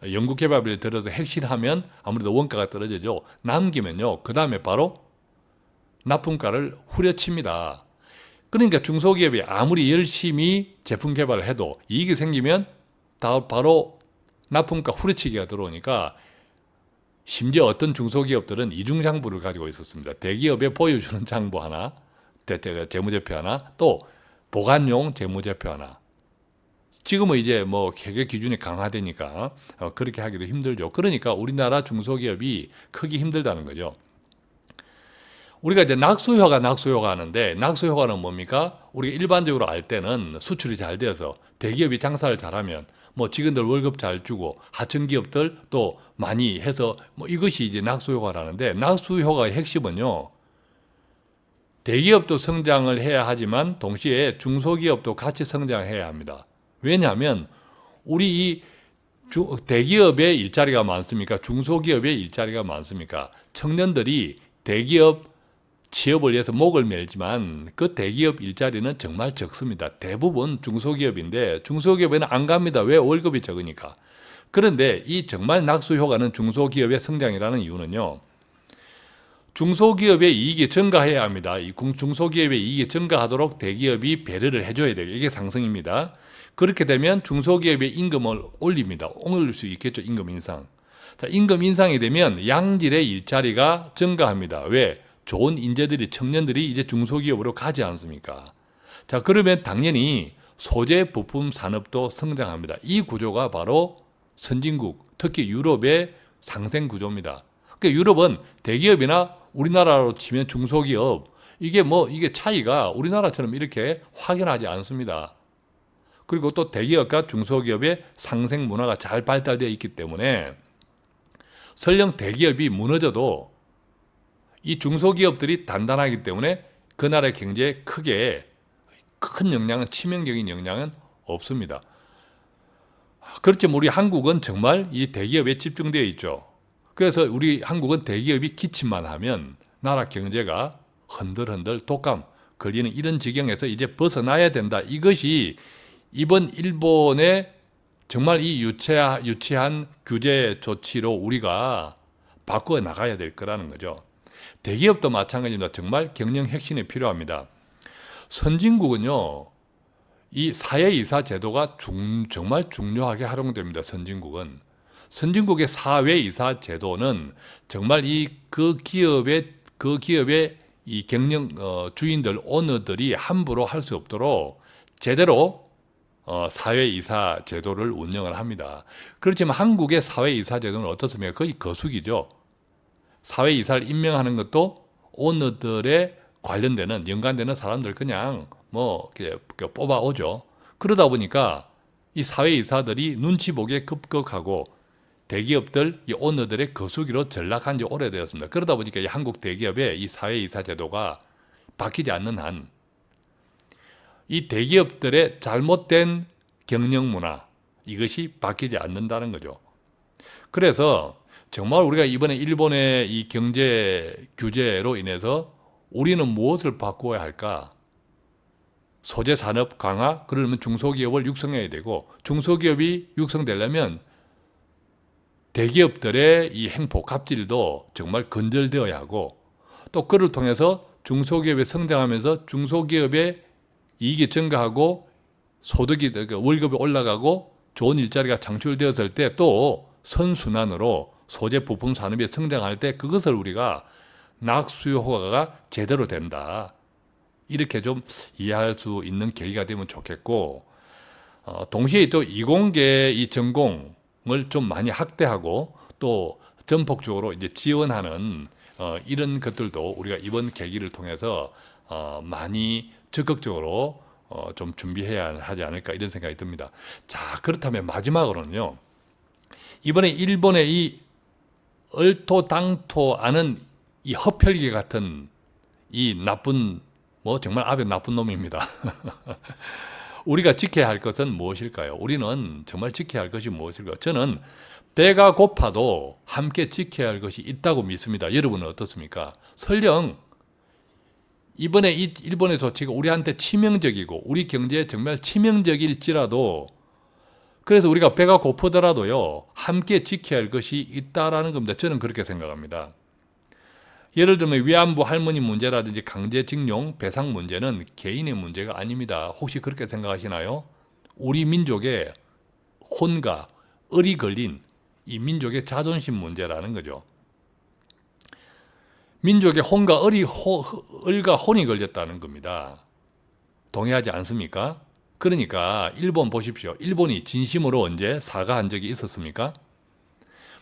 연구개발비를 들어서 혁신하면 아무래도 원가가 떨어지죠. 남기면요. 그 다음에 바로 납품가를 후려칩니다. 그러니까 중소기업이 아무리 열심히 제품 개발을 해도 이익이 생기면 바로 납품가 후려치기가 들어오니까 심지어 어떤 중소기업들은 이중장부를 가지고 있었습니다. 대기업에 보여주는 장부 하나, 재무제표 하나, 또 보관용 재무제표 하나. 지금은 이제 뭐 회계 기준이 강화되니까 그렇게 하기도 힘들죠. 그러니까 우리나라 중소기업이 크기 힘들다는 거죠. 우리가 이제 낙수효과 하는데 낙수효과는 뭡니까? 우리가 일반적으로 알 때는 수출이 잘 되어서 대기업이 장사를 잘하면 뭐 직원들 월급 잘 주고 하청 기업들 또 많이 해서 뭐 이것이 이제 낙수효과라는데 낙수효과의 핵심은요. 대기업도 성장을 해야 하지만 동시에 중소기업도 같이 성장해야 합니다. 왜냐하면 우리 이 대기업의 일자리가 많습니까? 중소기업의 일자리가 많습니까? 청년들이 대기업 취업을 위해서 목을 매지만 그 대기업 일자리는 정말 적습니다. 대부분 중소기업인데 중소기업에는 안 갑니다. 왜? 월급이 적으니까. 그런데 이 정말 낙수효과는 중소기업의 성장이라는 이유는요. 중소기업의 이익이 증가해야 합니다. 이 중소기업의 이익이 증가하도록 대기업이 배려를 해줘야 돼요. 이게 상승입니다. 그렇게 되면 중소기업의 임금을 올립니다. 올릴 수 있겠죠. 임금 인상. 자, 임금 인상이 되면 양질의 일자리가 증가합니다. 왜? 좋은 인재들이 청년들이 이제 중소기업으로 가지 않습니까? 자, 그러면 당연히 소재 부품 산업도 성장합니다. 이 구조가 바로 선진국, 특히 유럽의 상생 구조입니다. 그러니까 유럽은 대기업이나 우리나라로 치면 중소기업 이게 차이가 우리나라처럼 이렇게 확연하지 않습니다. 그리고 또 대기업과 중소기업의 상생 문화가 잘 발달되어 있기 때문에 설령 대기업이 무너져도 이 중소기업들이 단단하기 때문에 그 나라의 경제에 크게 큰 영향은 치명적인 영향은 없습니다. 그렇지만 우리 한국은 정말 이 대기업에 집중되어 있죠. 그래서 우리 한국은 대기업이 기침만 하면 나라 경제가 흔들흔들 독감 걸리는 이런 지경에서 이제 벗어나야 된다. 이것이 이번 일본의 정말 이 유치한 규제 조치로 우리가 바꿔 나가야 될 거라는 거죠. 대기업도 마찬가지입니다. 정말 경영 혁신이 필요합니다. 선진국은요, 이 사회이사 제도가 정말 중요하게 활용됩니다. 선진국의 사회이사 제도는 정말 그 기업의 이 경영 주인들 오너들이 함부로 할 수 없도록 제대로 사회이사 제도를 운영을 합니다. 그렇지만 한국의 사회이사 제도는 어떻습니까? 거의 거수기죠. 사회이사를 임명하는 것도 오너들에 관련되는 연관되는 사람들 그냥 뭐 뽑아오죠. 그러다 보니까 이 사회이사들이 눈치 보기에 급급하고 대기업들 이 오너들의 거수기로 전락한 지 오래되었습니다. 그러다 보니까 이 한국 대기업의 이 사회이사 제도가 바뀌지 않는 한 이 대기업들의 잘못된 경영 문화 이것이 바뀌지 않는다는 거죠. 그래서 정말 우리가 이번에 일본의 이 경제 규제로 인해서 우리는 무엇을 바꿔야 할까? 소재 산업 강화, 그러면 중소기업을 육성해야 되고, 중소기업이 육성되려면 대기업들의 이 행포, 갑질도 정말 근절되어야 하고, 또 그를 통해서 중소기업이 성장하면서 중소기업의 이익이 증가하고 소득이, 월급이 올라가고 좋은 일자리가 창출되었을 때 또 선순환으로 소재 부품 산업이 성장할 때 그것을 우리가 낙수요 효과가 제대로 된다. 이렇게 좀 이해할 수 있는 계기가 되면 좋겠고, 동시에 또 이공계 이 전공을 좀 많이 확대하고 또 전폭적으로 이제 지원하는 이런 것들도 우리가 이번 계기를 통해서 많이 적극적으로 좀 준비해야 하지 않을까 이런 생각이 듭니다. 자, 그렇다면 마지막으로는요. 이번에 일본의 이 얼토당토하는 이 허펼기 같은 이 나쁜 뭐 정말 아베 나쁜 놈입니다. 우리가 지켜야 할 것은 무엇일까요? 우리는 정말 지켜야 할 것이 무엇일까요? 저는 배가 고파도 함께 지켜야 할 것이 있다고 믿습니다. 여러분은 어떻습니까? 설령 이번에 이 일본의 조치가 우리한테 치명적이고 우리 경제에 정말 치명적일지라도 그래서 우리가 배가 고프더라도요 함께 지켜야 할 것이 있다라는 겁니다. 저는 그렇게 생각합니다. 예를 들면 위안부 할머니 문제라든지 강제징용 배상 문제는 개인의 문제가 아닙니다. 혹시 그렇게 생각하시나요? 우리 민족의 혼과 을이 걸린 이 민족의 자존심 문제라는 거죠. 민족의 혼과 을과 혼이 걸렸다는 겁니다. 동의하지 않습니까? 그러니까 일본 보십시오. 일본이 진심으로 언제 사과한 적이 있었습니까?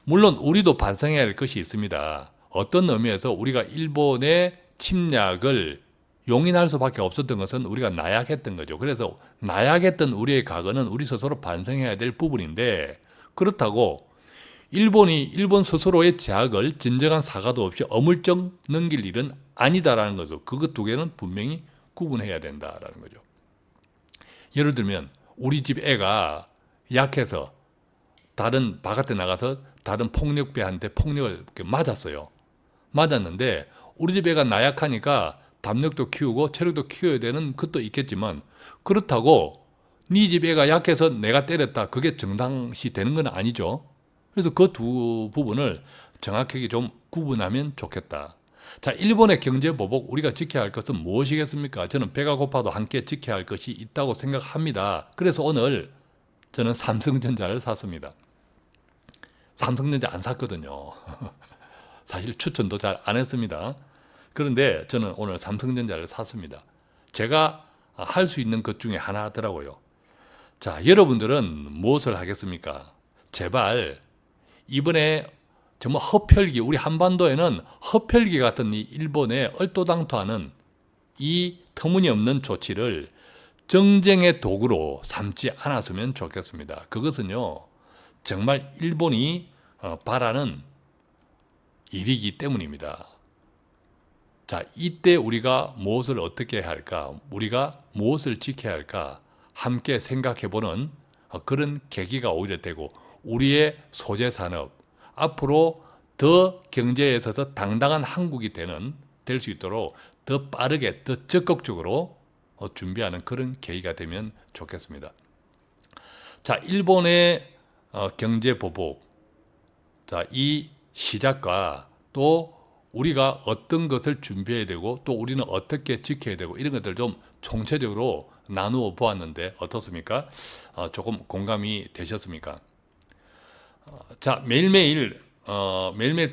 물론 우리도 반성해야 할 것이 있습니다. 어떤 의미에서 우리가 일본의 침략을 용인할 수밖에 없었던 것은 우리가 나약했던 거죠. 그래서 나약했던 우리의 과거는 우리 스스로 반성해야 될 부분인데 그렇다고 일본 스스로의 제약을 진정한 사과도 없이 어물쩍 넘길 일은 아니다라는 거죠. 그것 두 개는 분명히 구분해야 된다라는 거죠. 예를 들면 우리 집 애가 약해서 다른 바깥에 나가서 다른 폭력배한테 폭력을 맞았어요. 맞았는데 우리 집 애가 나약하니까 담력도 키우고 체력도 키워야 되는 것도 있겠지만 그렇다고 네 집 애가 약해서 내가 때렸다. 그게 정당시 되는 건 아니죠. 그래서 그 두 부분을 정확하게 좀 구분하면 좋겠다. 자, 일본의 경제보복 우리가 지켜야 할 것은 무엇이겠습니까? 저는 배가 고파도 함께 지켜야 할 것이 있다고 생각합니다. 그래서 오늘 저는 삼성전자를 샀습니다. 삼성전자 안 샀거든요. 사실 추천도 잘 안 했습니다. 그런데 저는 오늘 삼성전자를 샀습니다. 제가 할 수 있는 것 중에 하나더라고요. 자, 여러분들은 무엇을 하겠습니까? 제발 이번에 정말 허펼기, 우리 한반도에는 허펼기 같은 이 일본의 얼토당토하는 이 터무니없는 조치를 정쟁의 도구로 삼지 않았으면 좋겠습니다. 그것은요, 정말 일본이 바라는 일이기 때문입니다. 자, 이때 우리가 무엇을 어떻게 해야 할까? 우리가 무엇을 지켜야 할까? 함께 생각해보는 그런 계기가 오히려 되고 우리의 소재 산업, 앞으로 더 경제에 있어서 당당한 한국이 될 수 있도록 더 빠르게, 더 적극적으로 준비하는 그런 계기가 되면 좋겠습니다. 자, 일본의 경제 보복, 자, 이 시작과 또 우리가 어떤 것을 준비해야 되고 또 우리는 어떻게 지켜야 되고 이런 것들 좀 총체적으로 나누어 보았는데 어떻습니까? 조금 공감이 되셨습니까? 자, 매일매일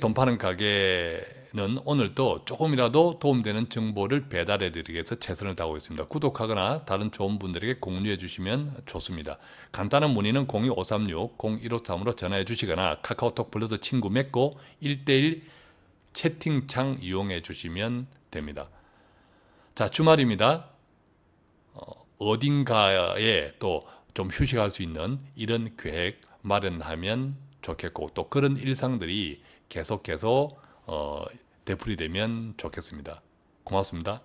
돈 파는 가게는 오늘도 조금이라도 도움되는 정보를 배달해 드리기 위해서 최선을 다하고 있습니다. 구독하거나 다른 좋은 분들에게 공유해 주시면 좋습니다. 간단한 문의는 02536-0153으로 전화해 주시거나 카카오톡 불러서 친구 맺고 1대1 채팅창 이용해 주시면 됩니다. 자, 주말입니다. 어딘가에 또 좀 휴식할 수 있는 이런 계획 마련하면 좋겠고 또 그런 일상들이 계속 되풀이되면 좋겠습니다. 고맙습니다.